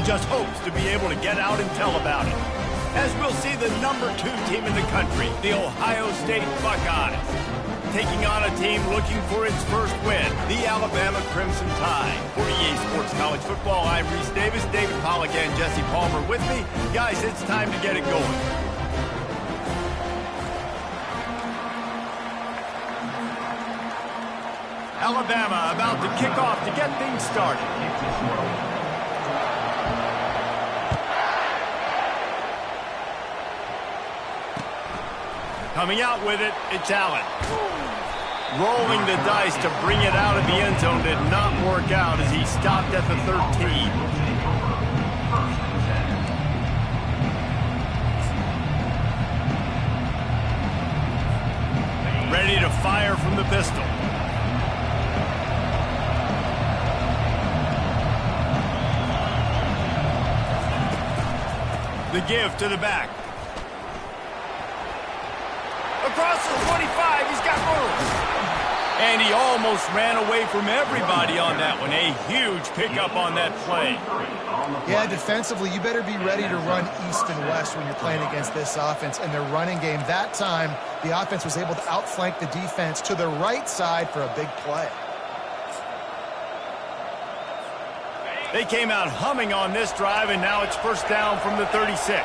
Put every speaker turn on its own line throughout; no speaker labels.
just hopes to be able to get out and tell about it. As we'll see the #2 team in the country, the Ohio State Buckeyes, taking on a team looking for its first win, the Alabama Crimson Tide. For EA Sports College Football, I'm Reese Davis, David Pollack, and Jesse Palmer with me. Guys, it's time to get it going. Alabama about to kick off to get things started. Coming out with it, it's Allen. Rolling the dice to bring it out of the end zone did not work out as he stopped at the 13. Ready to fire from the pistol. The give to the back. Across the 25, he's got moves. And he almost ran away from everybody on that one. A huge pickup on that play.
Yeah, defensively, you better be ready to run east and west when you're playing against this offense and their running game. That time, the offense was able to outflank the defense to the right side for a big play.
They came out humming on this drive, and now it's first down from the 36.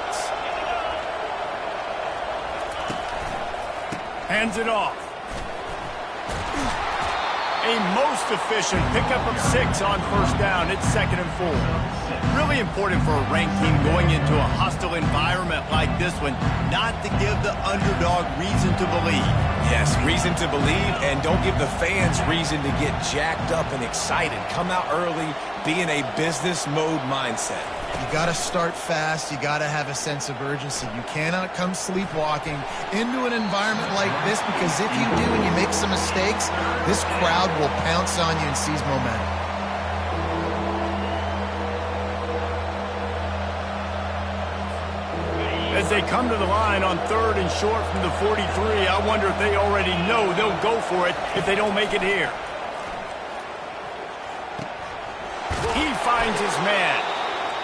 Hands it off. A most efficient pickup of 6 on first down. It's 2nd and 4. Really important for a ranked team going into a hostile environment like this one, not to give the underdog reason to believe.
Yes, reason to believe, and don't give the fans reason to get jacked up and excited. Come out early, be in a business mode mindset.
You got to start fast. You got to have a sense of urgency. You cannot come sleepwalking into an environment like this, because if you do and you make some mistakes, this crowd will pounce on you and seize momentum.
As they come to the line on 3rd and short from the 43, I wonder if they already know they'll go for it if they don't make it here. He finds his man.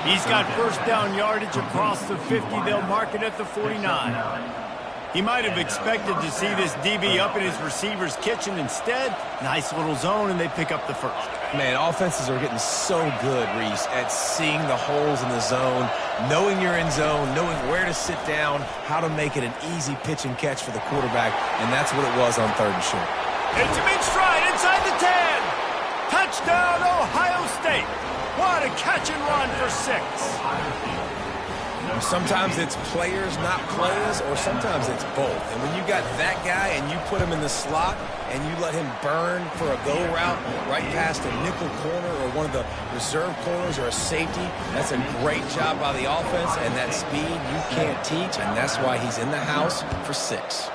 He's got first down yardage across the 50. They'll mark it at the 49. He might have expected to see this DB up in his receiver's kitchen. Instead, nice little zone, and they pick up the first.
Man, offenses are getting so good, Reese, at seeing the holes in the zone, knowing you're in zone, knowing where to sit down, how to make it an easy pitch and catch for the quarterback, and that's what it was on 3rd and short.
It's him in stride inside the 10. Touchdown, Ohio State. What a catch and run for 6.
Sometimes it's players, not plays, or sometimes it's both. And when you got that guy and you put him in the slot and you let him burn for a go route right past a nickel corner or one of the reserve corners or a safety, that's a great job by the offense, and that speed you can't teach, and that's why he's in the house for 6.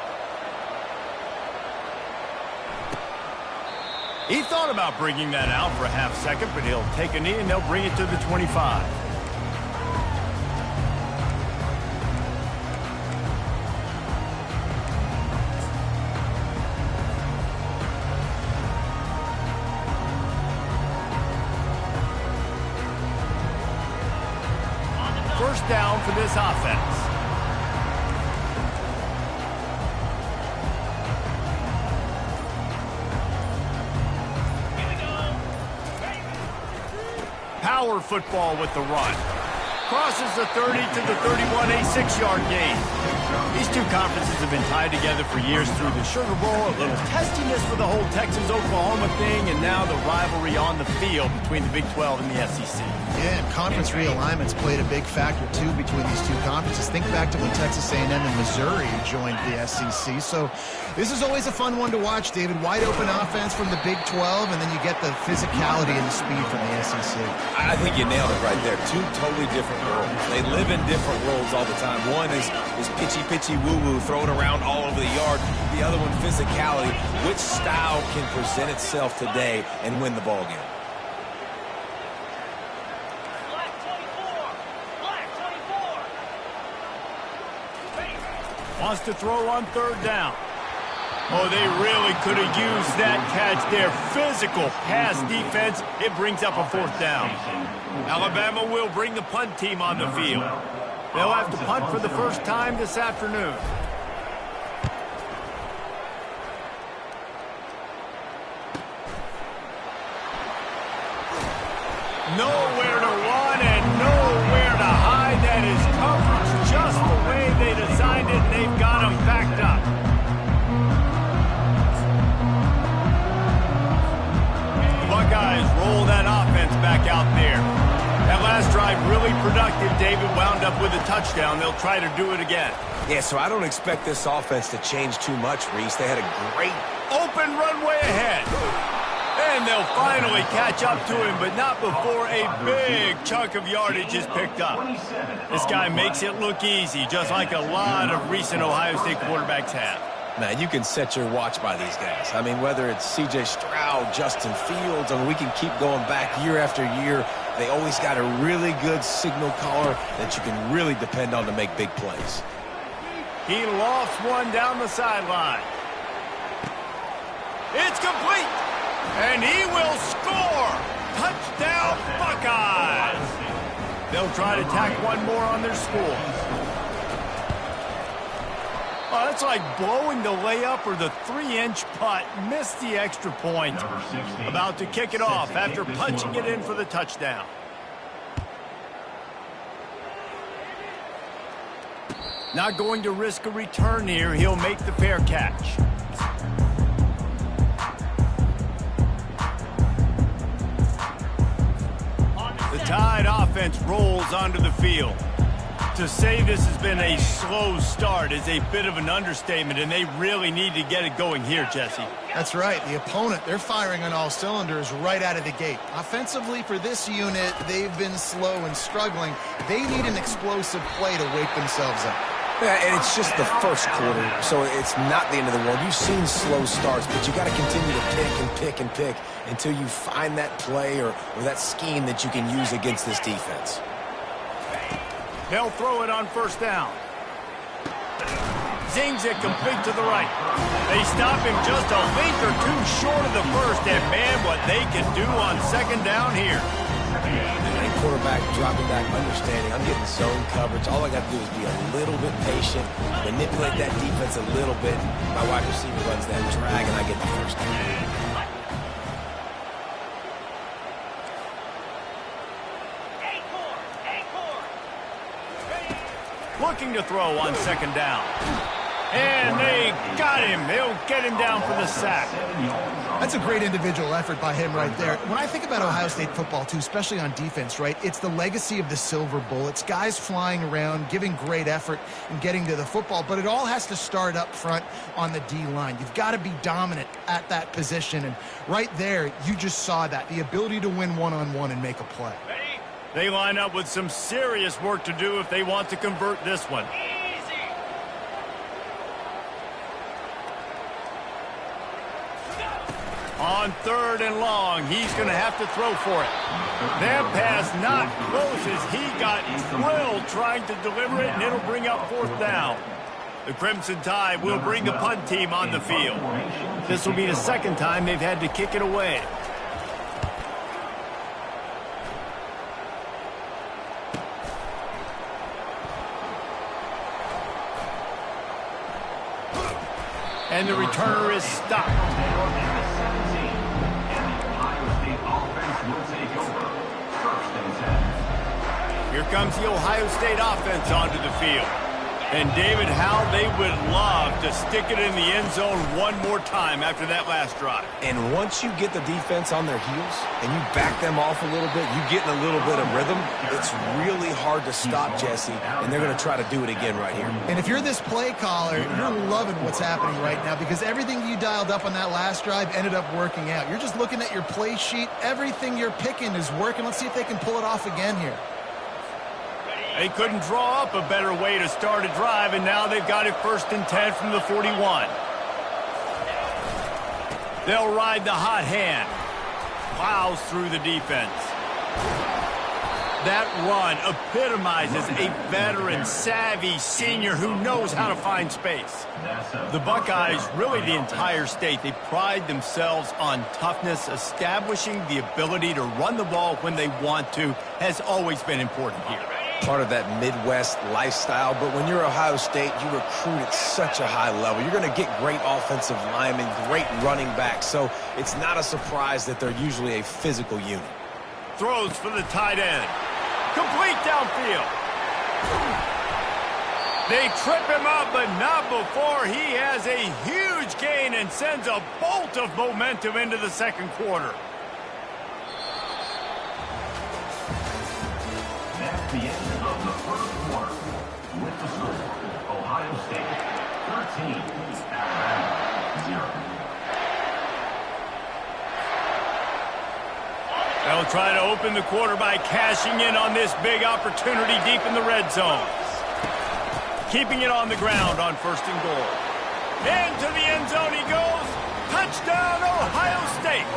He thought about bringing that out for a half second, but he'll take a knee and they'll bring it to the 25. First down for this offense. Power football with the run. Crosses the 30 to the 31, a 6-yard gain. These two conferences have been tied together for years through the Sugar Bowl, a little testiness with the whole Texas-Oklahoma thing, and now the rivalry on the field between the Big 12 and the SEC.
Yeah, and conference realignments played a big factor, too, between these two conferences. Think back to when Texas A&M and Missouri joined the SEC. So this is always a fun one to watch, David. Wide open offense from the Big 12, and then you get the physicality and the speed from the SEC.
I think you nailed it right there. Two totally different worlds. They live in different worlds all the time. One is pitchy, woo-woo, throwing around all over the yard. The other one, physicality. Which style can present itself today and win the ball game?
Wants to throw on 3rd down. Oh, they really could have used that catch there. Physical pass defense. It brings up a 4th down. Alabama will bring the punt team on the field. They'll have to punt for the first time this afternoon. Nowhere to run and nowhere to hide. That is coverage just the way they designed it, and they've got them backed up. The Buckeyes roll that offense back out there. That last drive really productive. David wound up with a touchdown. They'll try to do it again.
Yeah, so I don't expect this offense to change too much, Reese. They had a great
open runway ahead. And they'll finally catch up to him, but not before a big chunk of yardage is picked up. This guy makes it look easy, just like a lot of recent Ohio State quarterbacks have.
Man, you can set your watch by these guys. I mean, whether it's C.J. Stroud, Justin Fields, I mean, we can keep going back year after year. They always got a really good signal caller that you can really depend on to make big plays.
He lofts one down the sideline. It's complete. And he will score! Touchdown, Buckeyes! They'll try to tack one more on their score. Oh, that's like blowing the layup or the 3-inch putt. Missed the extra point. About to kick it off after punching it in for the touchdown. Not going to risk a return here. He'll make the fair catch. The Tide offense rolls onto the field. To say this has been a slow start is a bit of an understatement, and they really need to get it going here, Jesse.
That's right. The opponent, they're firing on all cylinders right out of the gate. Offensively, for this unit, they've been slow and struggling. They need an explosive play to wake themselves up.
Yeah, and it's just the first quarter, so it's not the end of the world. You've seen slow starts, but you got to continue to pick and pick and pick until you find that play or that scheme that you can use against this defense.
They'll throw it on 1st down. Zings it complete to the right. They stop him just a link or two short of the first, and man, what they can do on 2nd down here.
And quarterback dropping back, understanding I'm getting zone coverage. All I got to do is be a little bit patient, manipulate that defense a little bit. My wide receiver runs that drag, and I get the 1st down.
Looking to throw on 2nd down. And they got him. They'll get him down for the sack.
That's a great individual effort by him right there. When I think about Ohio State football, too, especially on defense, right, it's the legacy of the Silver Bullets, guys flying around, giving great effort and getting to the football, but it all has to start up front on the D-line. You've got to be dominant at that position, and right there, you just saw that, the ability to win one-on-one and make a play.
They line up with some serious work to do if they want to convert this one. On 3rd and long, he's going to have to throw for it. That pass not close as he got drilled trying to deliver it, and it'll bring up 4th down. The Crimson Tide will bring the punt team on the field. This will be the 2nd time they've had to kick it away. And the returner is stopped. Here comes the Ohio State offense onto the field. And David, how they would love to stick it in the end zone one more time after that last drive.
And once you get the defense on their heels and you back them off a little bit, you get in a little bit of rhythm, it's really hard to stop, Jesse, and they're going to try to do it again right here.
And if you're this play caller, you're loving what's happening right now because everything you dialed up on that last drive ended up working out. You're just looking at your play sheet. Everything you're picking is working. Let's see if they can pull it off again here.
They couldn't draw up a better way to start a drive, and now they've got it 1st and 10 from the 41. They'll ride the hot hand. Plows through the defense. That run epitomizes a veteran, savvy senior who knows how to find space. The Buckeyes, really the entire state, they pride themselves on toughness. Establishing the ability to run the ball when they want to has always been important here.
Part of that Midwest lifestyle, but when you're Ohio State, you recruit at such a high level. You're going to get great offensive linemen, great running backs, so it's not a surprise that they're usually a physical unit.
Throws for the tight end. Complete downfield. They trip him up, but not before he has a huge gain and sends a bolt of momentum into the second quarter.
That's the end of the first quarter. With the score, Ohio State 13, Alabama 0.
They'll try to open the quarter by cashing in on this big opportunity deep in the red zone. Keeping it on the ground on 1st and goal. Into the end zone he goes. Touchdown, Ohio State.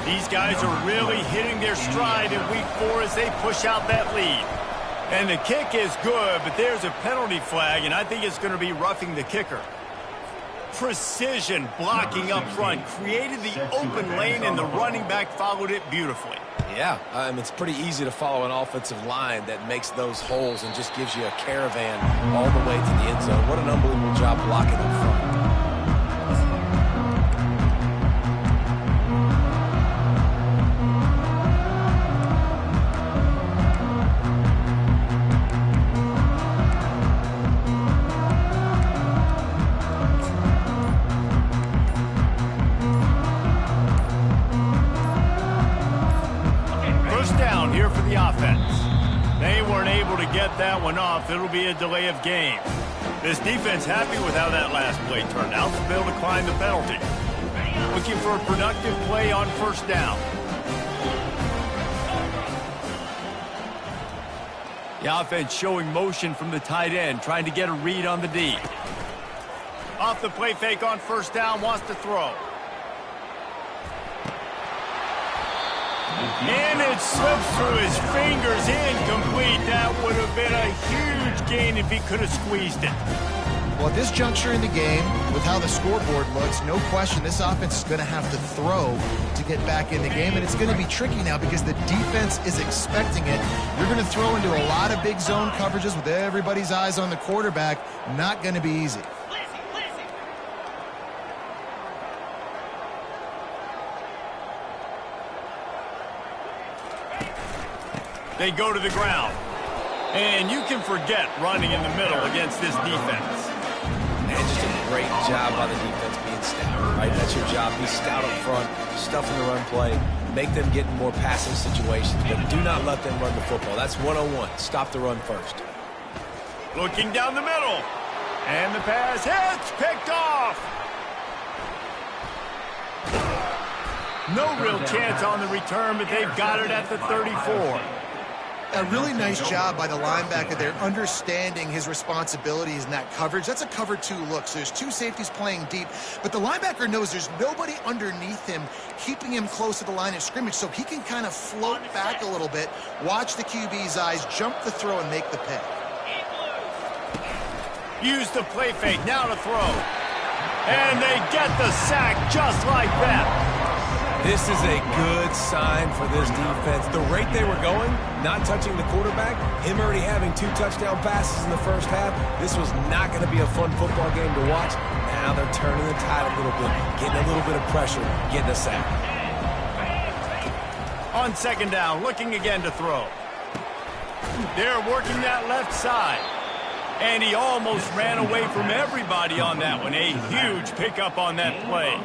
These guys are really hitting their stride in week 4 as they push out that lead. And the kick is good, but there's a penalty flag, and I think it's going to be roughing the kicker. Precision blocking up front, created the open lane, and the running back followed it beautifully.
Yeah, it's pretty easy to follow an offensive line that makes those holes and just gives you a caravan all the way to the end zone. What an unbelievable job blocking up front.
That one off. It'll be a delay of game. This defense happy with how that last play turned out. They'll decline the penalty. Looking for a productive play on 1st down. The offense showing motion from the tight end, trying to get a read on the D. Off the play fake on 1st down, wants to throw. And it slips through his fingers, incomplete. That would have been a huge gain if he could have squeezed it.
Well, at this juncture in the game, with how the scoreboard looks, no question this offense is going to have to throw to get back in the game, and it's going to be tricky now because the defense is expecting it. You're going to throw into a lot of big zone coverages with everybody's eyes on the quarterback. Not going to be easy.
They go to the ground. And you can forget running in the middle against this defense.
And just a great job by the defense being stout, right? That's your job. Be stout up front, stuff in the run play, make them get in more passive situations, but do not let them run the football. That's 101. Stop the run first.
Looking down the middle. And the pass hits, picked off. No real chance on the return, but they've got it at the 34.
A really nice job by the linebacker there, understanding his responsibilities in that coverage. That's a cover 2 look, so there's 2 safeties playing deep, but the linebacker knows there's nobody underneath him keeping him close to the line of scrimmage, so he can kind of float back a little bit, watch the QB's eyes, jump the throw, and make the pick.
Use the play fake, now to throw. And they get the sack just like that.
This is a good sign for this defense. The rate they were going, not touching the quarterback, him already having 2 touchdown passes in the first half, this was not going to be a fun football game to watch. Now they're turning the tide a little bit, getting a little bit of pressure, getting a sack.
On 2nd down, looking again to throw. They're working that left side. And he almost ran away from everybody on that one. A huge pickup on that play.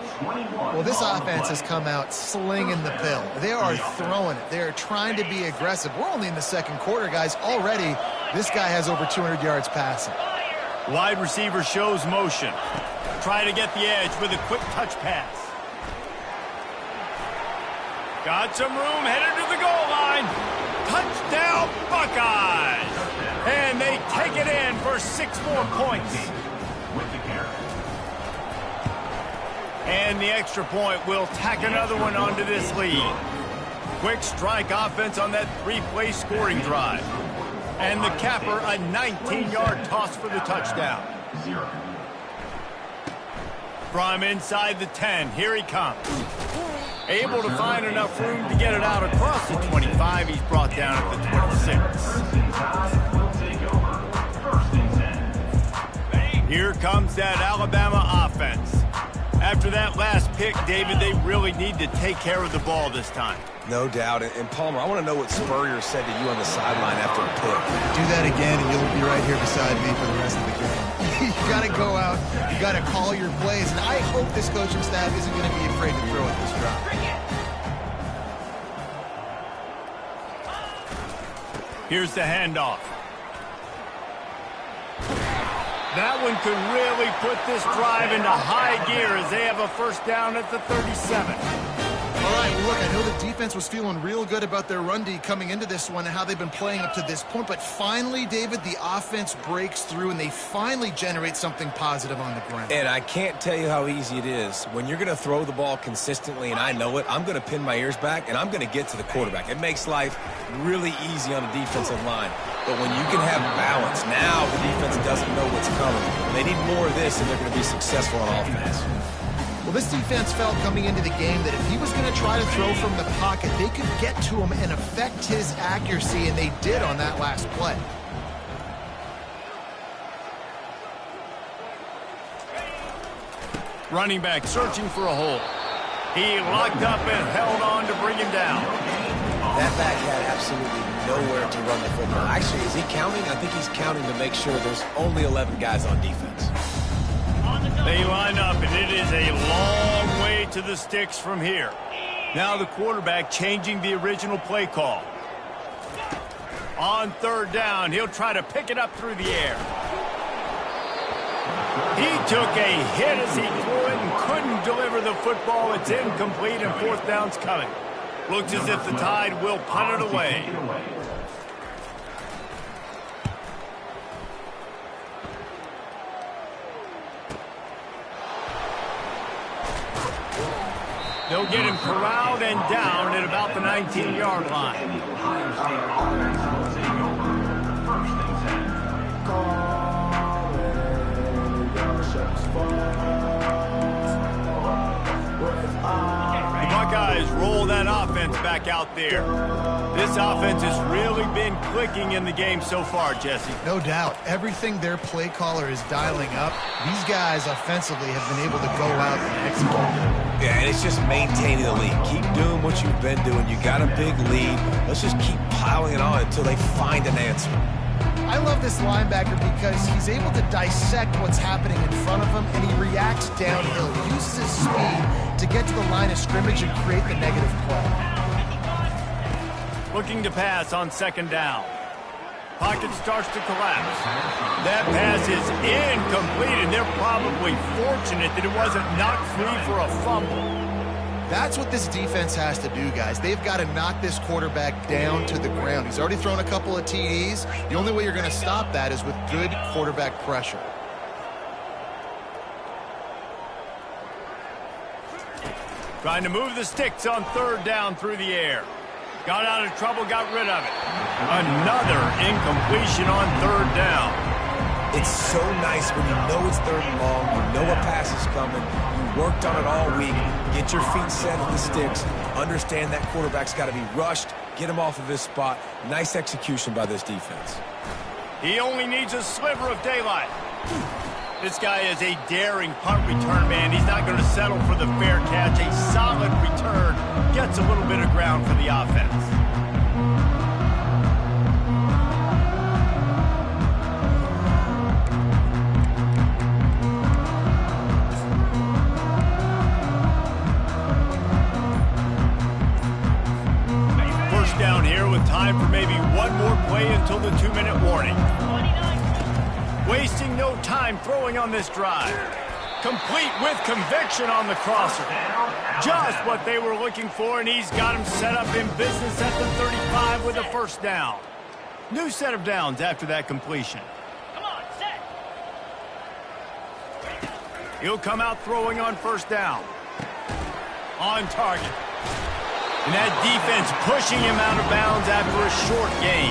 Well, this offense has come out slinging the pill. They are throwing it. They are trying to be aggressive. We're only in the 2nd quarter, guys. Already, this guy has over 200 yards passing.
Wide receiver shows motion. Trying to get the edge with a quick touch pass. Got some room, headed to the goal line. Touchdown, Buckeyes! And they take it in for 6 more points. And the extra point will tack another one onto this lead. Quick strike offense on that three-play scoring drive. And the capper, a 19-yard toss for the touchdown.
0.
From inside the 10, here he comes. Able to find enough room to get it out across the 25. He's brought down at the 26.
First and 10 will take over. First and 10.
Here comes that Alabama offense. After that last pick, David, they really need to take care of the ball this time.
No doubt. And Palmer, I want to know what Spurrier said to you on the sideline after a pick.
Do that again, and you'll be right here beside me for the rest of the game. You got to go out. You got to call your plays. And I hope this coaching staff isn't going to be afraid to throw at this drop.
Here's the handoff. That one could really put this drive into high gear as they have a first down at the 37.
All right, well, look, I know the defense was feeling real good about their run D coming into this one and how they've been playing up to this point, but finally, David, the offense breaks through and they finally generate something positive on the ground.
And I can't tell you how easy it is. When you're going to throw the ball consistently, and I know it, I'm going to pin my ears back, and I'm going to get to the quarterback. It makes life really easy on the defensive line. But when you can have balance, now the defense doesn't know what's coming. They need more of this, and they're going to be successful on offense.
Well, this defense felt coming into the game that if he was going to try to throw from the pocket, they could get to him and affect his accuracy, and they did on that last play.
Running back searching for a hole. He locked up and held on to bring him down.
That back had absolutely nowhere to run the football. Actually, is he counting? I think he's counting to make sure there's only 11 guys on defense.
They line up, and it is a long way to the sticks from here. Now the quarterback changing the original play call. On third down, he'll try to pick it up through the air. He took a hit as he threw it and couldn't deliver the football. It's incomplete, and fourth down's coming. Looks as if the Tide will punt it away. They'll get him corralled and down at about the 19-yard line.
And the Ohio State offense will take over. First and 10.
The Buckeyes roll that offense back out there. This offense has really been clicking in the game so far, Jesse.
No doubt. Everything their play caller is dialing up, these guys offensively have been able to go out and execute.
Yeah, and it's just maintaining the lead. Keep doing what you've been doing. You got a big lead. Let's just keep piling it on until they find an answer.
I love this linebacker because he's able to dissect what's happening in front of him, and he reacts downhill. He uses his speed to get to the line of scrimmage and create the negative play.
Looking to pass on second down. Pocket starts to collapse. That pass is incomplete, and they're probably fortunate that it wasn't knocked free for a fumble.
That's what this defense has to do, guys. They've got to knock this quarterback down to the ground. He's already thrown a couple of TDs. The only way you're going to stop that is with good quarterback pressure.
Trying to move the sticks on third down through the air. Got out of trouble, got rid of it. Another incompletion on third down.
It's so nice when you know it's third and long, you know a pass is coming, you worked on it all week, get your feet set at the sticks, understand that quarterback's got to be rushed, get him off of his spot. Nice execution by this defense.
He only needs a sliver of daylight. This guy is a daring punt return man. He's not going to settle for the fair catch. A solid return gets a little bit of ground for the offense. First down here with time for maybe one more play until the 2-minute warning. Wasting no time throwing on this drive. Complete with conviction on the crosser. Just what they were looking for, and he's got him set up in business at the 35 with a first down. New set of downs after that completion. Come on, set. He'll come out throwing on first down. On target. And that defense pushing him out of bounds after a short gain.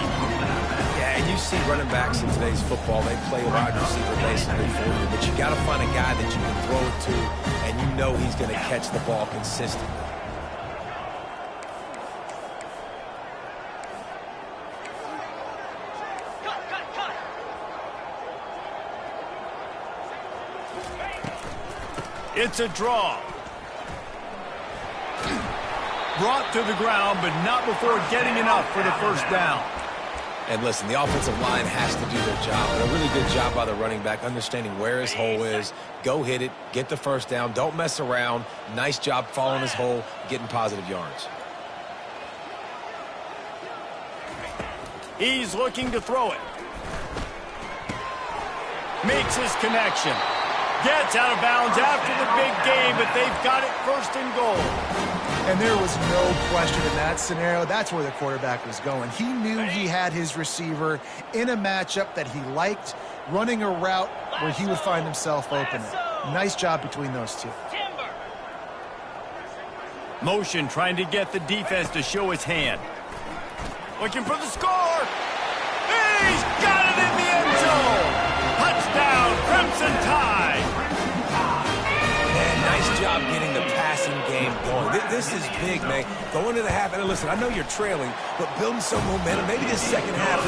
Yeah, and you see running backs in today's football, they play wide receiver basically for you, but you got to find a guy that you can throw it to, and you know he's going to catch the ball consistently.
It's a draw. Brought to the ground, but not before getting enough for the first down.
And listen, the offensive line has to do their job. And a really good job by the running back, understanding where his hole is. Go hit it, get the first down, don't mess around. Nice job following his hole, getting positive yards.
He's looking to throw it. Makes his connection. Gets out of bounds after the big game, but they've got it first and goal.
And there was no question in that scenario. That's where the quarterback was going. He knew he had his receiver in a matchup that he liked, running a route where he would find himself open. Nice job between those two.
Motion trying to get the defense to show his hand. Looking for the score. He's got it in the end zone. Touchdown, Crimson Tide.
Man, nice job getting the passing game going. This is big, man. Going to the half, and listen, I know you're trailing, but building some momentum. Maybe this second half,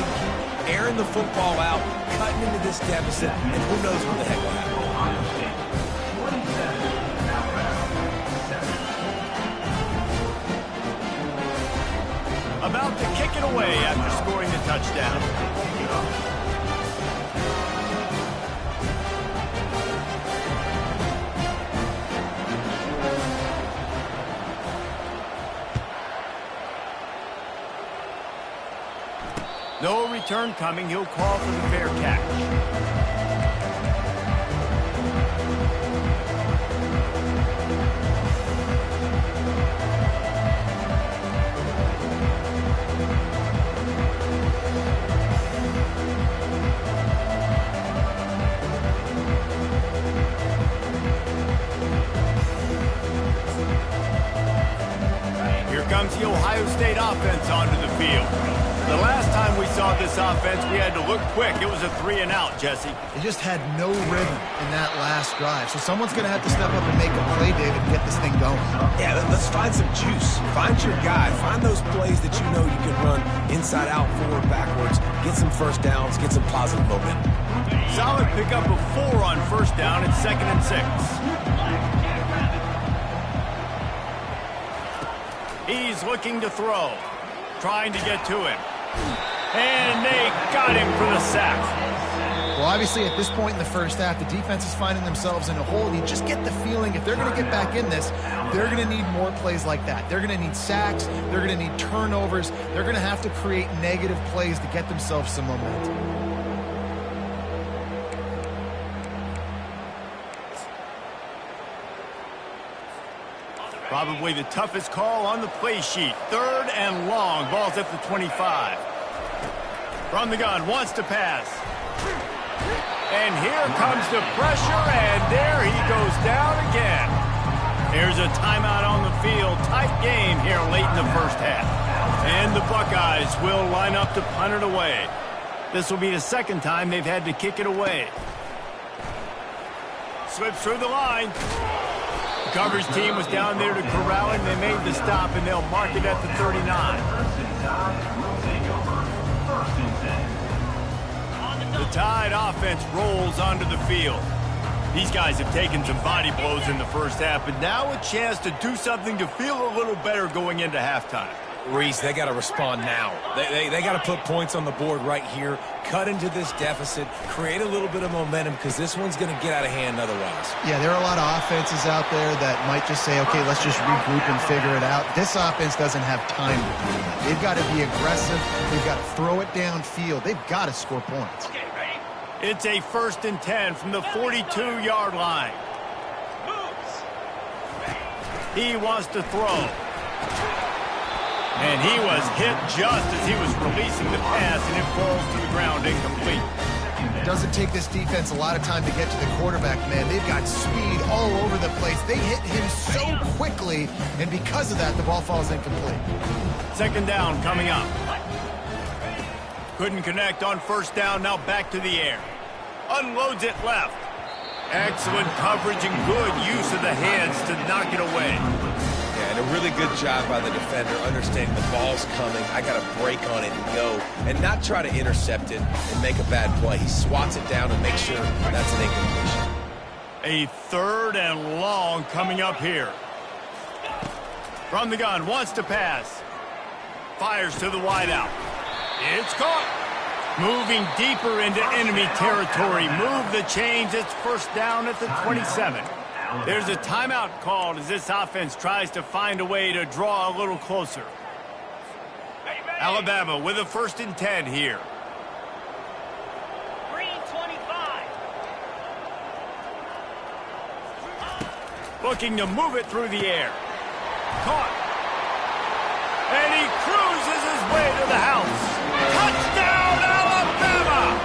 airing the football out, cutting into this deficit, and who knows what the heck will happen.
Ohio State, 27, outbound, 7.
About to kick it away after scoring the touchdown. No return coming. He'll call for the fair catch. Here comes the Ohio State offense onto the field. The last time we saw this offense, we had to look quick. It was a 3-and-out, Jesse.
They just had no rhythm in that last drive. So someone's going to have to step up and make a play, David, and get this thing going.
Yeah, let's find some juice. Find your guy. Find those plays that you know you can run inside out, forward, backwards. Get some first downs. Get some positive momentum.
Solid pickup of 4 on first down. It's 2nd and 6. He's looking to throw. Trying to get to him. And they got him for the sack.
Well, obviously, at this point in the first half, the defense is finding themselves in a hole. You just get the feeling if they're going to get back in this, they're going to need more plays like that. They're going to need sacks. They're going to need turnovers. They're going to have to create negative plays to get themselves some momentum.
Probably the toughest call on the play sheet. 3rd and long. Ball's at the 25. From the gun, wants to pass. And here comes the pressure, and there he goes down again. Here's a timeout on the field. Tight game here late in the first half. And the Buckeyes will line up to punt it away. This will be the second time they've had to kick it away. Slips through the line. The coverage team was down there to corral him. They made the stop, and they'll mark it at the 39. The Tide offense rolls onto the field. These guys have taken some body blows in the first half, but now a chance to do something to feel a little better going into halftime.
Reese, they got to respond now. They got to put points on the board right here, cut into this deficit, create a little bit of momentum, because this one's going to get out of hand otherwise.
Yeah, there are a lot of offenses out there that might just say, okay, let's just regroup and figure it out. This offense doesn't have time to do that. They've got to be aggressive. They've got to throw it downfield. They've got to score points.
It's a 1st and 10 from the 42-yard line. He wants to throw. And he was hit just as he was releasing the pass, and it falls to the ground incomplete.
doesn't take this defense a lot of time to get to the quarterback, man. They've got speed all over the place. They hit him so quickly, and because of that, the ball falls incomplete.
Second down coming up. Couldn't connect on first down, now back to the air. Unloads it left. Excellent coverage and good use of the hands to knock it away.
Yeah, and a really good job by the defender understanding the ball's coming. I got to break on it and go, and not try to intercept it and make a bad play. He swats it down and makes sure that's an incompletion.
A third and long coming up here. From the gun, wants to pass. Fires to the wideout. It's caught. Moving deeper into enemy territory. Move the chains. It's first down at the 27. There's a timeout called as this offense tries to find a way to draw a little closer. Alabama with a 1st and 10 here.
Green 25.
Looking to move it through the air. Caught. And he cruises his way to the house. Touchdown, Alabama!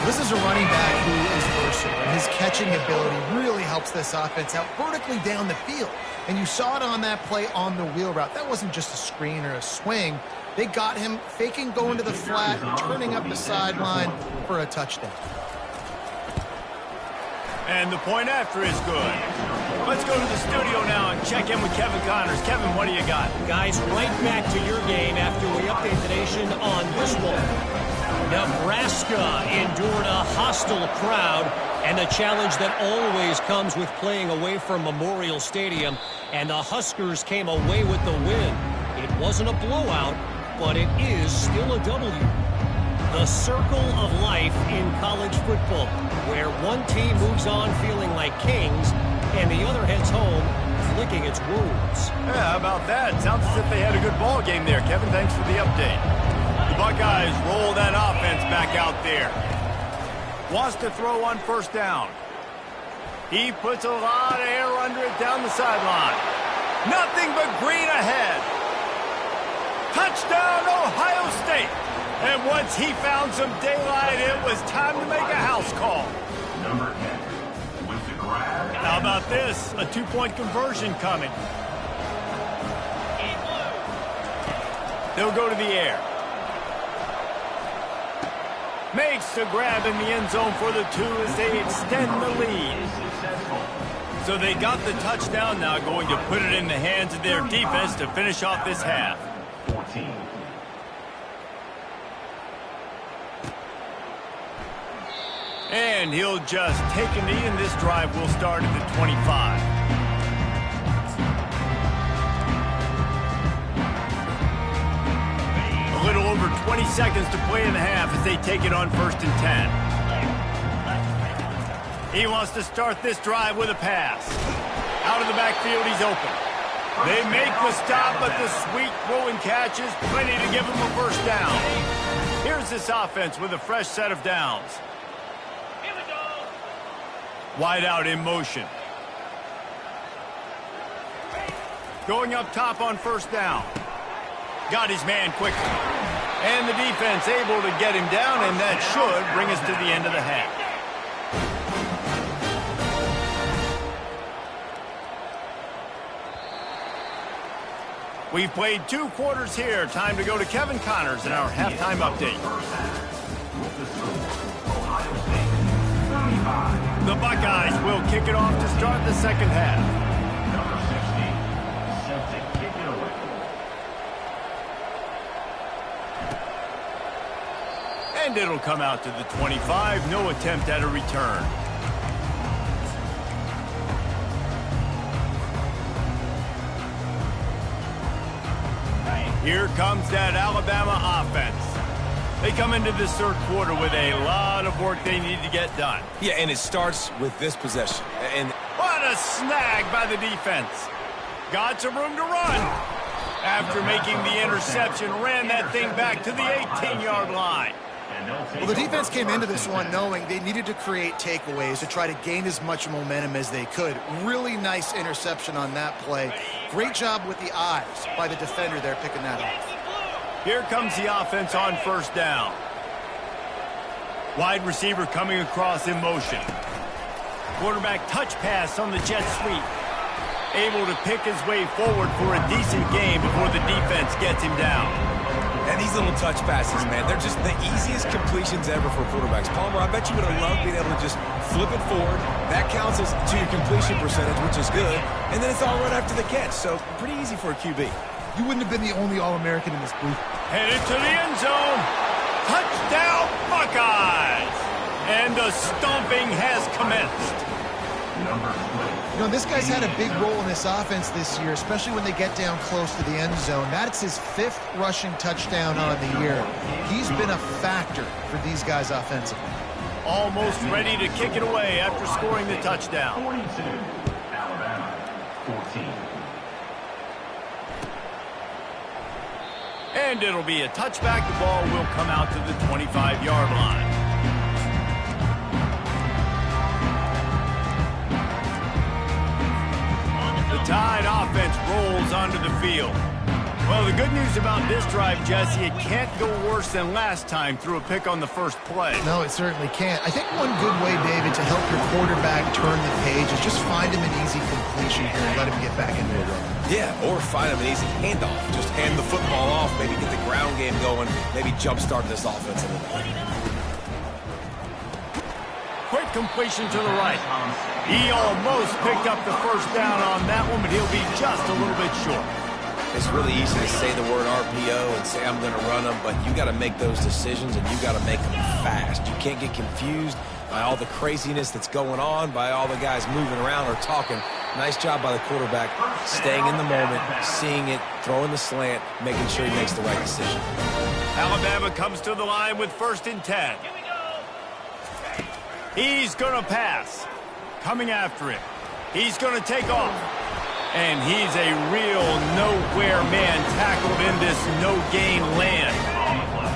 This is a running back who is versatile, and his catching ability really helps this offense out vertically down the field. And you saw it on that play on the wheel route. That wasn't just a screen or a swing. They got him faking going to the flat, turning up the sideline for a touchdown.
And the point after is good. Let's go to the studio now and check in with Kevin Connors. Kevin, what do you got?
Guys, right back to your game after we update the nation on this one. Nebraska endured a hostile crowd and the challenge that always comes with playing away from Memorial Stadium, and the Huskers came away with the win. It wasn't a blowout, but it is still a W. The circle of life in college football, where one team moves on feeling like kings and the other heads home licking its wounds.
Yeah, how about that? Sounds as if they had a good ball game there. Kevin, thanks for the update. The Buckeyes roll that offense back out there. Wants to throw on first down. He puts a lot of air under it down the sideline. Nothing but green ahead. Touchdown, Ohio State. And once he found some daylight, it was time to make a house call.
Number 10 with the grab.
How about this? A 2-point conversion coming. They'll go to the air. Makes the grab in the end zone for the 2 as they extend the lead. So they got the touchdown, now going to put it in the hands of their defense to finish off this half.
14.
And he'll just take a knee, and this drive will start at the 25. A little over 20 seconds to play in the half as they take it on 1st and 10. He wants to start this drive with a pass. Out of the backfield, he's open. They make the stop, but the sweet throw and catch is plenty to give him a first down. Here's this offense with a fresh set of downs. Wide out in motion. Going up top on first down. Got his man quickly. And the defense able to get him down, and that should bring us to the end of the half. We've played 2 quarters here. Time to go to Kevin Connors in our halftime update. The Buckeyes will kick it off to start the second half.
Number 60 set to kick it away.
And it'll come out to the 25. No attempt at a return. Here comes that Alabama offense. They come into this third quarter with a lot of work they need to get done.
Yeah, and it starts with this possession. And
what a snag by the defense. Got some room to run. After making the interception, ran that thing back to the 18-yard line.
Well, the defense came into this one knowing they needed to create takeaways to try to gain as much momentum as they could. Really nice interception on that play. Great job with the eyes by the defender there picking that up.
Here comes the offense on first down. Wide receiver coming across in motion. Quarterback touch pass on the jet sweep. Able to pick his way forward for a decent game before the defense gets him down.
And these little touch passes, man, they're just the easiest completions ever for quarterbacks. Palmer, I bet you would have loved being able to just flip it forward. That counts as to your completion percentage, which is good. And then it's all right after the catch, so pretty easy for a QB.
You wouldn't have been the only All-American in this booth.
Headed to the end zone. Touchdown, Buckeyes! And the stomping has commenced.
You know, this guy's had a big role in this offense this year, especially when they get down close to the end zone. That's his 5th rushing touchdown on the year. He's been a factor for these guys offensively.
Almost ready to kick it away after scoring the touchdown.
42, Alabama, 14.
And it'll be a touchback. The ball will come out to the 25-yard line. The Tide offense rolls onto the field. Well, the good news about this drive, Jesse, it can't go worse than last time through a pick on the first play.
No, it certainly can't. I think one good way, David, to help your quarterback turn the page is just find him an easy completion here and let him get back into a run.
Yeah, or find him an easy handoff. Just hand the football off, maybe get the ground game going, maybe jumpstart this offense a little bit.
Quick completion to the right. He almost picked up the first down on that one, but he'll be just a little bit short.
It's really easy to say the word RPO and say I'm going to run them, but you got to make those decisions and you got to make them fast. You can't get confused by all the craziness that's going on, by all the guys moving around or talking. Nice job by the quarterback, staying in the moment, seeing it, throwing the slant, making sure he makes the right decision.
Alabama comes to the line with 1st and 10. He's going to pass. Coming after him. He's going to take off. And he's a real nowhere man tackled in this no-gain land.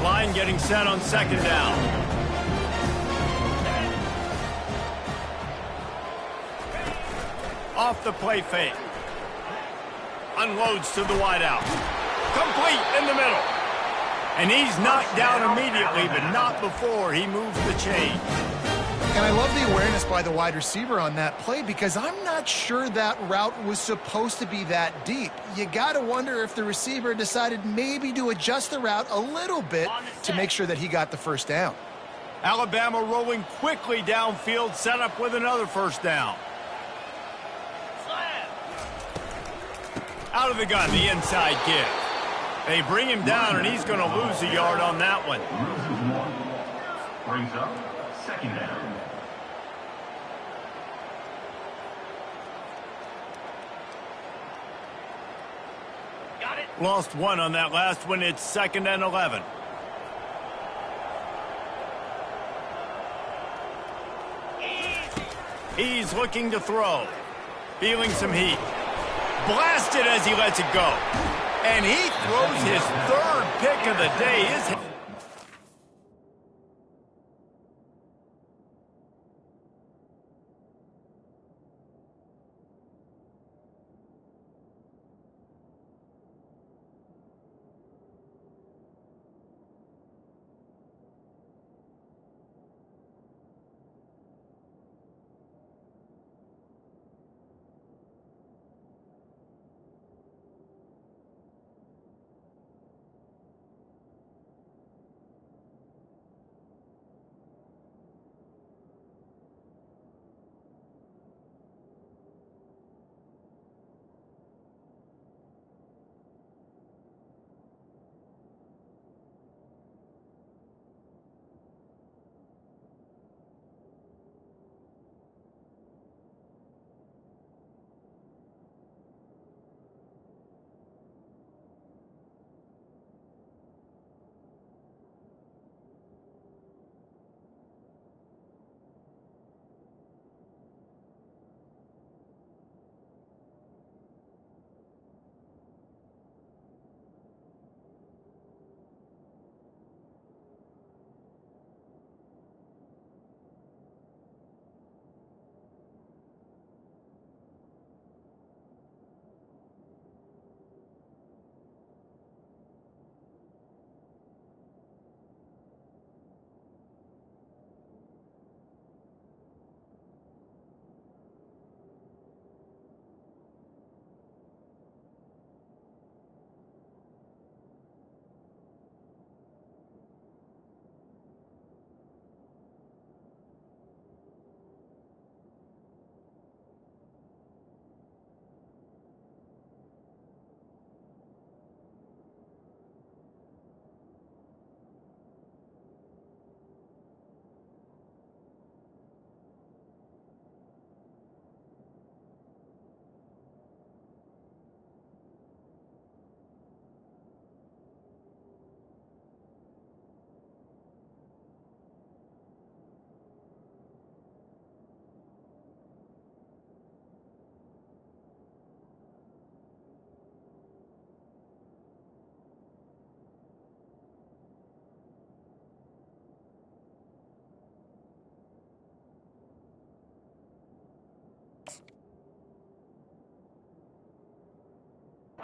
Line getting set on 2nd down. Off the play fake. Unloads to the wideout. Complete in the middle. And he's knocked down immediately, but not before he moves the chain.
And I love the awareness by the wide receiver on that play because I'm not sure that route was supposed to be that deep. You got to wonder if the receiver decided maybe to adjust the route a little bit to make sure that he got the first down.
Alabama rolling quickly downfield, set up with another first down. Out of the gun, the inside give. They bring him down, and he's going to lose a yard on that one.
Loses 1. Brings up 2nd down.
Lost 1 on that last one. It's 2nd and 11. He's looking to throw. Feeling some heat. Blasted as he lets it go. And he throws his 3rd pick of the day.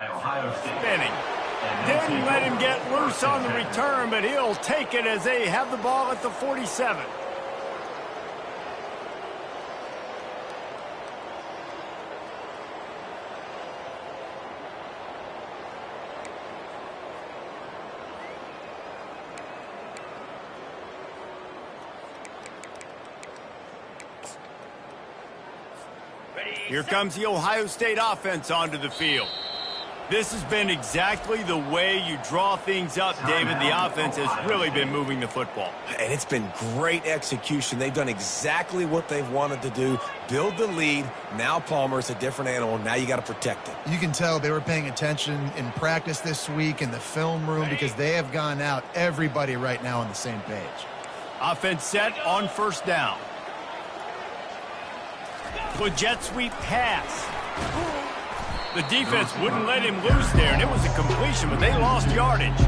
Ohio State.
Spinning. Didn't let him get loose on the return, but he'll take it as they have the ball at the 47. Here comes the Ohio State offense onto the field. This has been exactly the way you draw things up, David. The offense has really been moving the football.
And it's been great execution. They've done exactly what they've wanted to do. Build the lead. Now Palmer's a different animal. Now you got to protect it.
You can tell they were paying attention in practice this week in the film room because they have gone out, everybody right now on the same page.
Offense set on first down. With jet sweep pass. The defense wouldn't let him loose there, and it was a completion, but they lost yardage.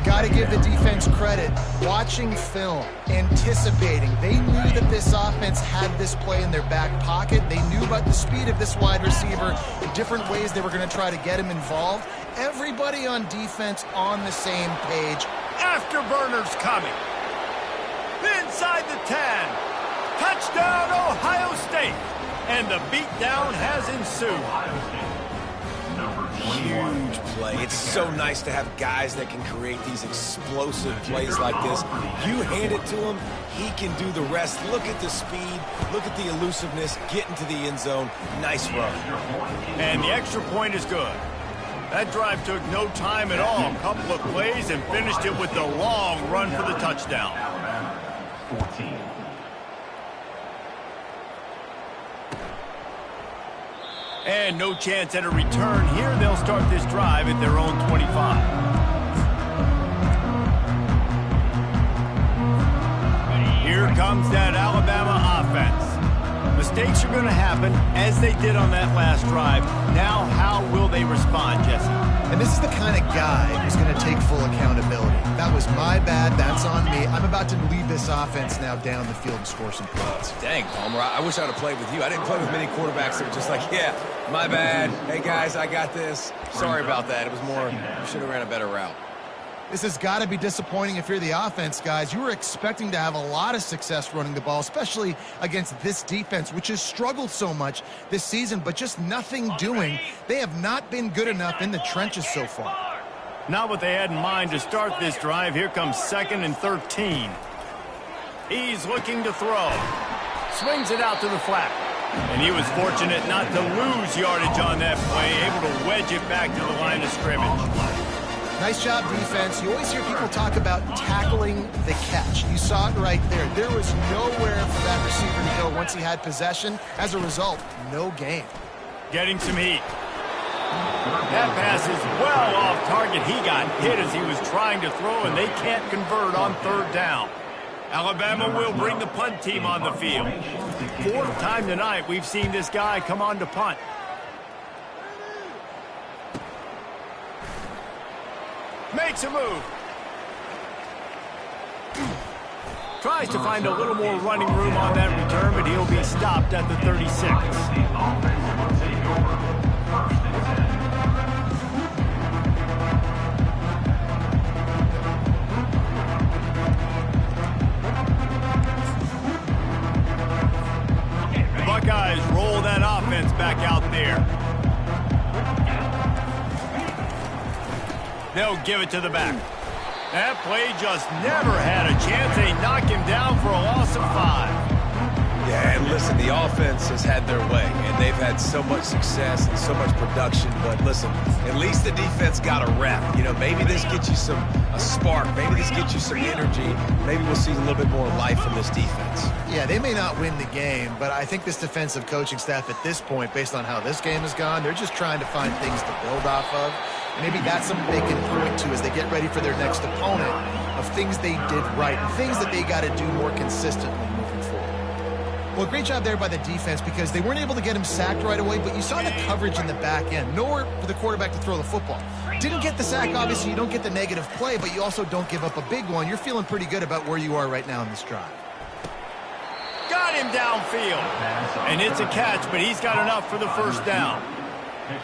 Got to give the defense credit. Watching film, anticipating. They knew that this offense had this play in their back pocket. They knew about the speed of this wide receiver, the different ways they were going to try to get him involved. Everybody on defense on the same page.
Afterburners coming. Inside the 10. Touchdown, Ohio State. And the beatdown has ensued.
Huge play. It's so nice to have guys that can create these explosive plays like this. You hand it to him, he can do the rest. Look at the speed. Look at the elusiveness. Get into the end zone. Nice run.
And the extra point is good. That drive took no time at all. A couple of plays and finished it with the long run for the touchdown.
14.
And no chance at a return here. They'll start this drive at their own 25. Here comes that Alabama offense. Mistakes are going to happen, as they did on that last drive. Now, how will they respond, Jesse?
And this is the kind of guy who's going to take full accountability. That was my bad. That's on me. I'm about to lead this offense now down the field and score some points.
Dang, Palmer, I wish I would have played with you. I didn't play with many quarterbacks that were just like, yeah, my bad. Hey, guys, I got this. Sorry about that. It was more, you should have ran a better route.
This has got to be disappointing if you're the offense, guys. You were expecting to have a lot of success running the ball, especially against this defense, which has struggled so much this season, but just nothing doing. They have not been good enough in the trenches so far.
Not what they had in mind to start this drive. Here comes 2nd and 13. He's looking to throw. Swings it out to the flat. And he was fortunate not to lose yardage on that play, able to wedge it back to the line of scrimmage.
Nice job, defense. You always hear people talk about tackling the catch. You saw it right there. There was nowhere for that receiver to go once he had possession. As a result, no gain.
Getting some heat. That pass is well off target. He got hit as he was trying to throw, and they can't convert on 3rd down. Alabama will bring the punt team on the field. 4th time tonight we've seen this guy come on to punt. Makes a move. Tries to find a little more running room on that return, but he'll be stopped at the 36. The Buckeyes roll that offense back out there. They'll give it to the back. That play just never had a chance. They knock him down for a loss of 5.
Yeah, and listen, the offense has had their way, and they've had so much success and so much production. But listen, at least the defense got a rep. You know, maybe this gets you a spark. Maybe this gets you some energy. Maybe we'll see a little bit more life from this defense.
Yeah, they may not win the game, but I think this defensive coaching staff at this point, based on how this game has gone, they're just trying to find things to build off of. Maybe that's something they can point to as they get ready for their next opponent, of things they did right and things that they got to do more consistently moving forward. Well, great job there by the defense because they weren't able to get him sacked right away, but you saw the coverage in the back end. Nowhere for the quarterback to throw the football. Didn't get the sack, obviously. You don't get the negative play, but you also don't give up a big one. You're feeling pretty good about where you are right now in this drive.
Got him downfield. And it's a catch, but he's got enough for the 1st down.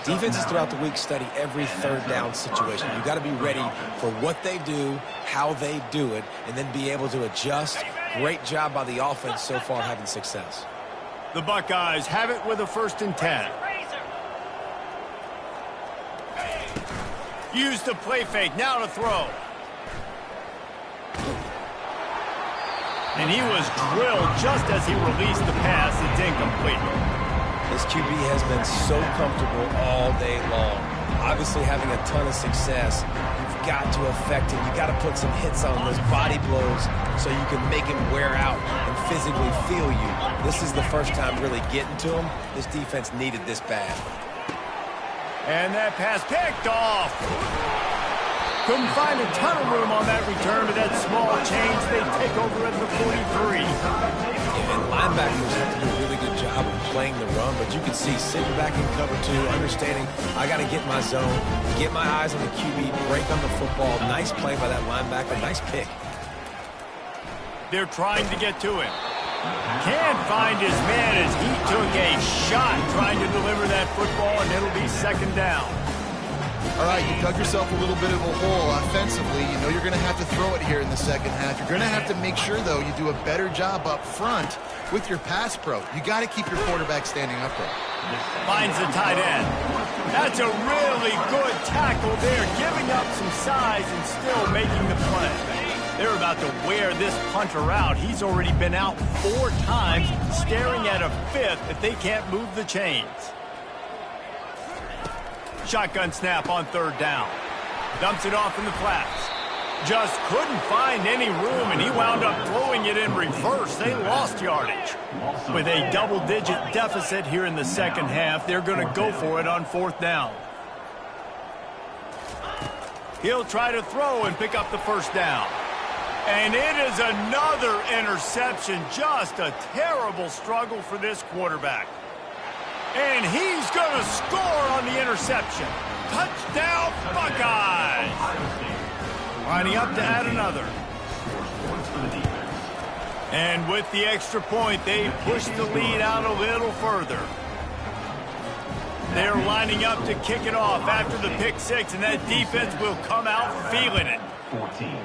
Defenses throughout the week study every third down situation. You got to be ready for what they do, how they do it, and then be able to adjust. Great job by the offense so far having success.
The Buckeyes have it with a 1st and 10. Use the play fake, now to throw. And he was drilled just as he released the pass. It's incomplete.
This QB has been so comfortable all day long. Obviously having a ton of success. You've got to affect him. You've got to put some hits on those body blows so you can make him wear out and physically feel you. This is the first time really getting to him. This defense needed this bad.
And that pass picked off. Couldn't find a ton of room on that return, but that small change, they take over at the 43.
And linebackers have to do a really good job of playing the run, but you can see sitting back in cover 2, understanding I got to get my zone, get my eyes on the QB, break on the football. Nice play by that linebacker, nice pick.
They're trying to get to him. Can't find his man as he took a shot trying to deliver that football, and it'll be 2nd down.
All right, you dug yourself a little bit of a hole offensively. You know you're going to have to throw it here in the second half. You're going to have to make sure, though, you do a better job up front with your pass pro. You got to keep your quarterback standing upright.
Finds the tight end. That's a really good tackle there, giving up some size and still making the play. They're about to wear this punter out. He's already been out 4 times, staring at a 5th if they can't move the chains. Shotgun snap on 3rd down. Dumps it off in the flats. Just couldn't find any room, and he wound up throwing it in reverse. They lost yardage. With a double-digit deficit here in the second half, they're going to go for it on 4th down. He'll try to throw and pick up the 1st down. And it is another interception. Just a terrible struggle for this quarterback. And he's going to score on the interception. Touchdown, Buckeyes! Lining up to add another. And with the extra point, they push the lead out a little further. They're lining up to kick it off after the pick 6, and that defense will come out feeling it.
14.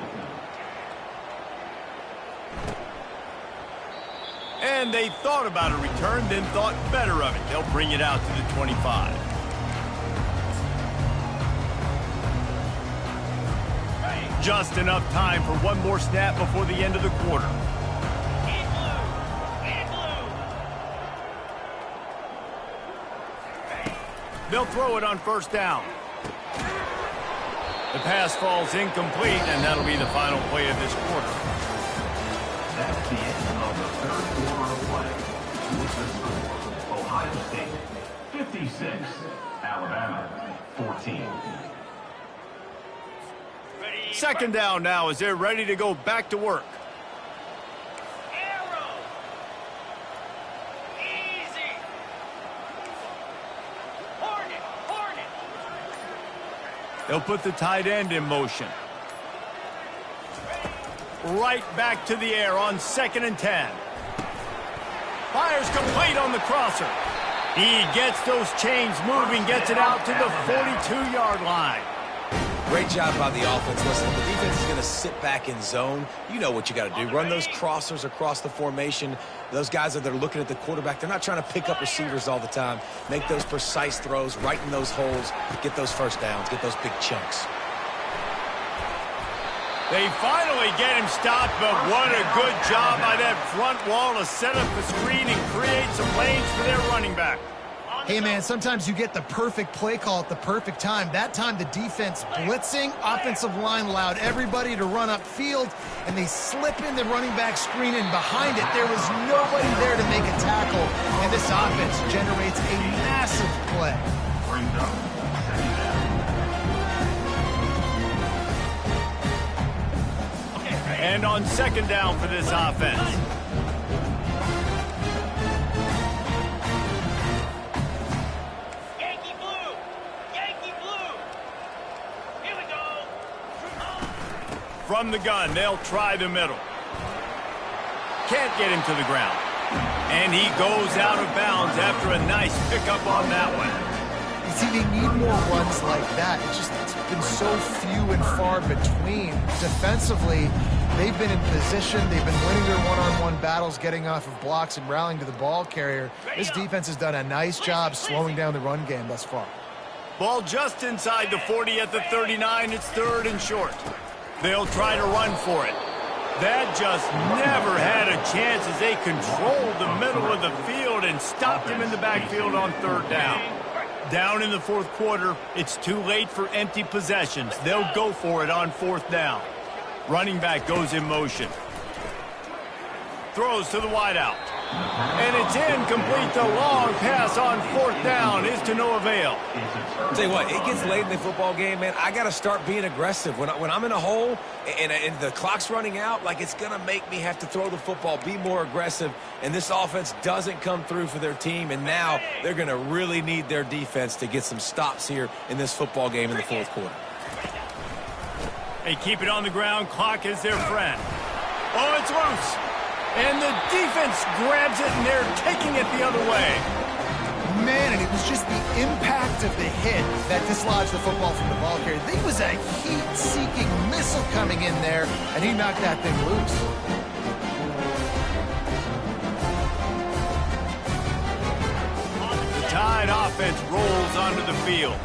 And they thought about a return, then thought better of it. They'll bring it out to the 25. Just enough time for one more snap before the end of the quarter. They'll throw it on 1st down. The pass falls incomplete, and that'll be the final play of this quarter.
That's the end of the 3rd quarter of play. With the score, Ohio State 56, Alabama 14.
2nd down now as they're ready to go back to work.
Arrow. Easy. Hornet.
They'll put the tight end in motion. Right back to the air on 2nd and 10. Fires complete on the crosser. He gets those chains moving, gets it out to the 42-yard line.
Great job by the offense. Listen, the defense is going to sit back in zone. You know what you got to do. Run those crossers across the formation. Those guys that are looking at the quarterback, they're not trying to pick up receivers all the time. Make those precise throws, right in those holes, get those 1st downs, get those big chunks.
They finally get him stopped, but what a good job by that front wall to set up the screen and create some lanes for their running back.
Hey, man, sometimes you get the perfect play call at the perfect time. That time, the defense blitzing, offensive line allowed everybody to run upfield, and they slip in the running back screen, and behind it, there was nobody there to make a tackle, and this offense generates a massive play.
Brings up 2nd down.
And on 2nd down for this offense.
Yankee blue. Here we go.
From the gun, they'll try the middle. Can't get him to the ground. And he goes out of bounds after a nice pickup on that one.
See, they need more runs like that. It's been so few and far between. Defensively, they've been in position. They've been winning their one-on-one battles, getting off of blocks and rallying to the ball carrier. This defense has done a nice job slowing down the run game thus far.
Ball just inside the 40 at the 39. It's 3rd and short. They'll try to run for it. That just never had a chance as they controlled the middle of the field and stopped him in the backfield on 3rd down. Down in the 4th quarter, it's too late for empty possessions. They'll go for it on 4th down. Running back goes in motion. Throws to the wideout. And it's incomplete. The long pass on 4th down is to no avail.
I'll tell you what, it gets late in the football game, man. I got to start being aggressive. When I'm in a hole and the clock's running out, like, it's going to make me have to throw the football, be more aggressive, and this offense doesn't come through for their team, and now they're going to really need their defense to get some stops here in this football game in the 4th quarter.
They keep it on the ground. Clock is their friend. Oh, it's loose. And the defense grabs it, and they're taking it the other way.
Man, and it was just the impact of the hit that dislodged the football from the ball carrier. There was a heat-seeking missile coming in there, and he knocked that thing loose.
The Tide offense rolls onto the field.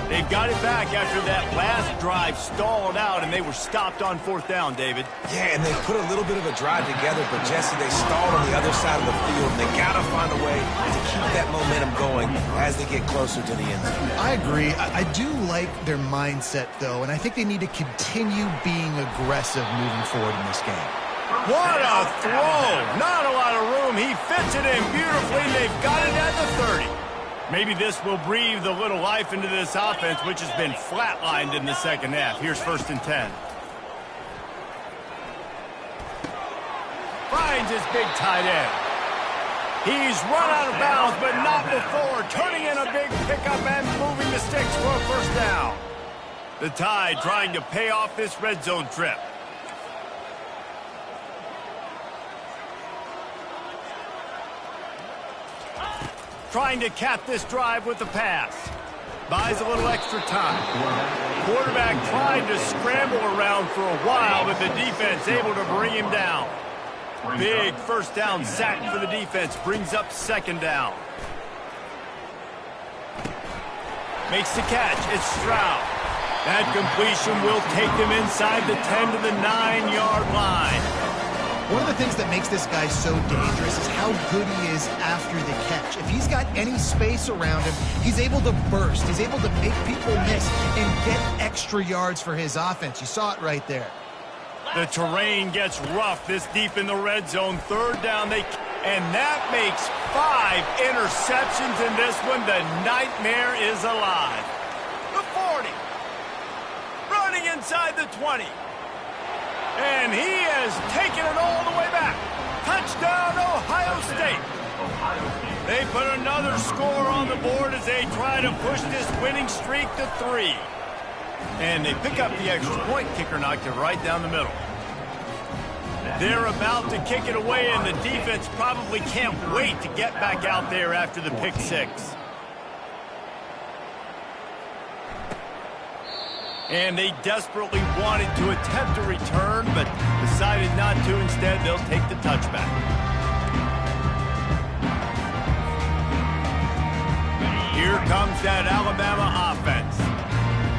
They've got it back after that last drive stalled out, and they were stopped on 4th down, David.
Yeah, and they put a little bit of a drive together, but, Jesse, they stalled on the other side of the field, and they got to find a way to keep that momentum going as they get closer to the end zone.
I agree. I do like their mindset, though, and I think they need to continue being aggressive moving forward in this game.
What a throw! Not a lot of room. He fits it in beautifully. They've got it at the 30. Maybe this will breathe a little life into this offense, which has been flatlined in the 2nd half. Here's 1st and 10. Finds his big tight end. He's run out of bounds, but not before. Turning in a big pickup and moving the sticks for a 1st down. The Tide trying to pay off this red zone trip. Trying to cap this drive with the pass. Buys a little extra time. Quarterback tried to scramble around for a while, but the defense able to bring him down. Big 1st down sack for the defense. Brings up 2nd down. Makes the catch. It's Stroud. That completion will take them inside the 10 to the 9-yard line.
One of the things that makes this guy so dangerous is how good he is after the catch. If he's got any space around him, he's able to burst. He's able to make people miss and get extra yards for his offense. You saw it right there.
The terrain gets rough this deep in the red zone. 3rd down, and that makes 5 interceptions in this one. The nightmare is alive. The 40. Running inside the 20. And he has taken it all the way back. Touchdown, Ohio State. They put another score on the board as they try to push this winning streak to 3. And they pick up the extra point. Kicker knocked it right down the middle. They're about to kick it away, and the defense probably can't wait to get back out there after the pick 6. And they desperately wanted to attempt a return, but decided not to. Instead, they'll take the touchback. Here comes that Alabama offense.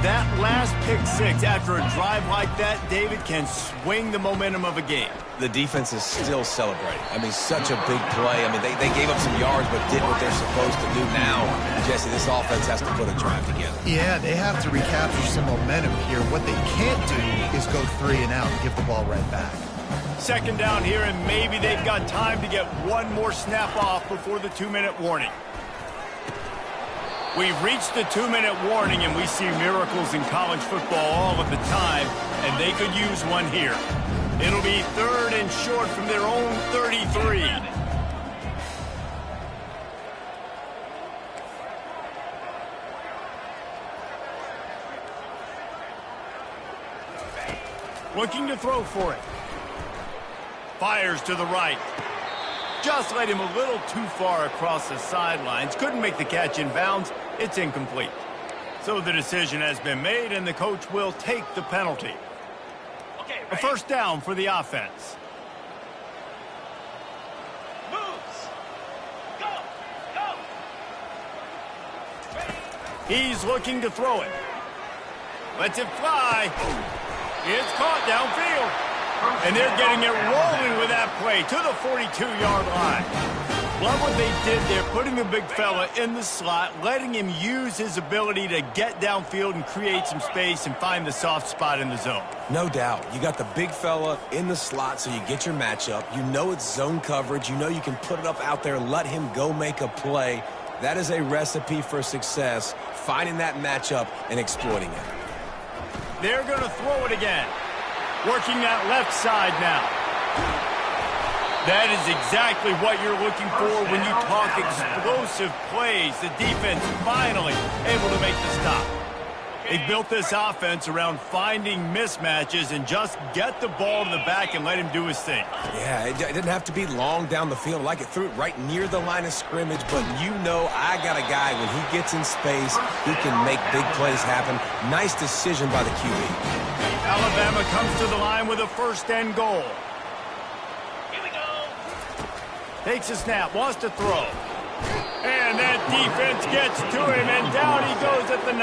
That last pick 6 after a drive like that, David, can swing the momentum of a game.
The defense is still celebrating. I mean, such a big play. I mean, they gave up some yards but did what they're supposed to do now. Jesse, this offense has to put a drive together.
Yeah, they have to recapture some momentum here. What they can't do is go 3 and out and give the ball right back.
2nd down here, and maybe they've got time to get one more snap off before the 2-minute warning. We've reached the 2-minute warning, and we see miracles in college football all of the time, and they could use one here. It'll be 3rd and short from their own 33. Looking to throw for it. Fires to the right. Just led him a little too far across the sidelines. Couldn't make the catch in bounds, It's incomplete. So the decision has been made, and the coach will take the penalty.
Okay,
A first down for the offense.
Moves. Go. Go.
He's looking to throw it. Lets it fly. It's caught downfield. And they're getting it rolling with that play to the 42-yard line. Love what they did there, putting the big fella in the slot, letting him use his ability to get downfield and create some space and find the soft spot in the zone.
No doubt. You got the big fella in the slot, so you get your matchup. You know it's zone coverage. You know you can put it up out there, let him go make a play. That is a recipe for success, finding that matchup and exploiting it.
They're going to throw it again. Working that left side now. That is exactly what you're looking for when you talk explosive plays. The defense finally able to make the stop. They built this offense around finding mismatches and just get the ball to the back and let him do his thing.
Yeah, it didn't have to be long down the field. Like it threw it right near the line of scrimmage, but you know I got a guy, when he gets in space, he can make big plays happen. Nice decision by the QB.
Alabama comes to the line with a first and goal.
Here we go.
Takes a snap, wants to throw. And that defense gets to him, and down he goes at the 9.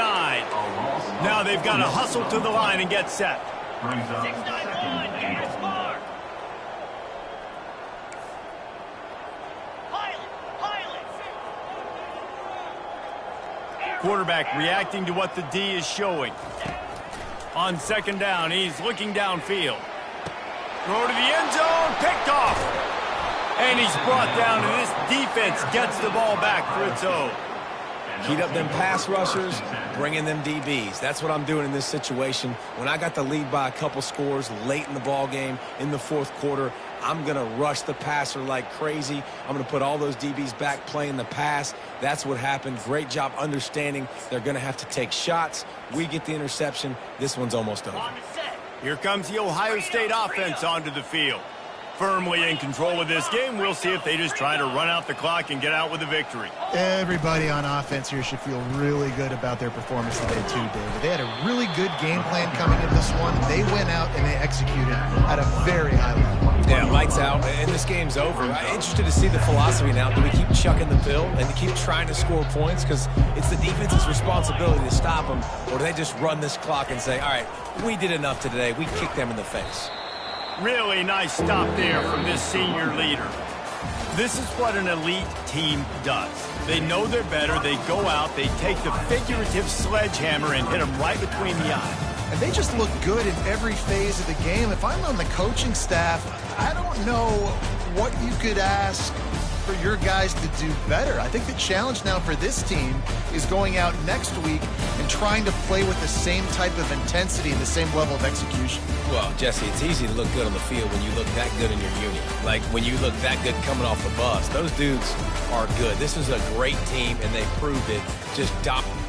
Now they've got to hustle to the line and get set.
691. Get smart. Pilot.
Quarterback reacting to what the D is showing. On second down, he's looking downfield. Throw to the end zone, picked off. And he's brought down, and this defense gets the ball back for its own.
Heat up them pass rushers, bring in them DBs. That's what I'm doing in this situation. When I got the lead by a couple scores late in the ball game, in the fourth quarter, I'm going to rush the passer like crazy. I'm going to put all those DBs back playing the pass. That's what happened. Great job understanding they're going to have to take shots. We get the interception. This one's almost over.
On the set.
Here comes the Ohio State offense onto the field. Firmly in control of this game. We'll see if they just try to run out the clock and get out with a victory.
Everybody on offense here should feel really good about their performance today too, David. They had a really good game plan coming into this one. They went out and they executed at a very high level.
Yeah, lights out, and this game's over. I'm interested to see the philosophy now. Do we keep chucking the pill and keep trying to score points? Because it's the defense's responsibility to stop them. Or do they just run this clock and say, all right, we did enough today. We kicked them in the face.
Really nice stop there from this senior leader. This is what an elite team does. They know they're better. They go out. They take the figurative sledgehammer and hit them right between the eyes.
And they just look good in every phase of the game. If I'm on the coaching staff, I don't know what you could ask for your guys to do better. I think the challenge now for this team is going out next week and trying to play with the same type of intensity and the same level of execution.
Well, Jesse, it's easy to look good on the field when you look that good in your unit. Like when you look that good coming off the bus. Those dudes are good. This is a great team, and they proved it. Just dominant.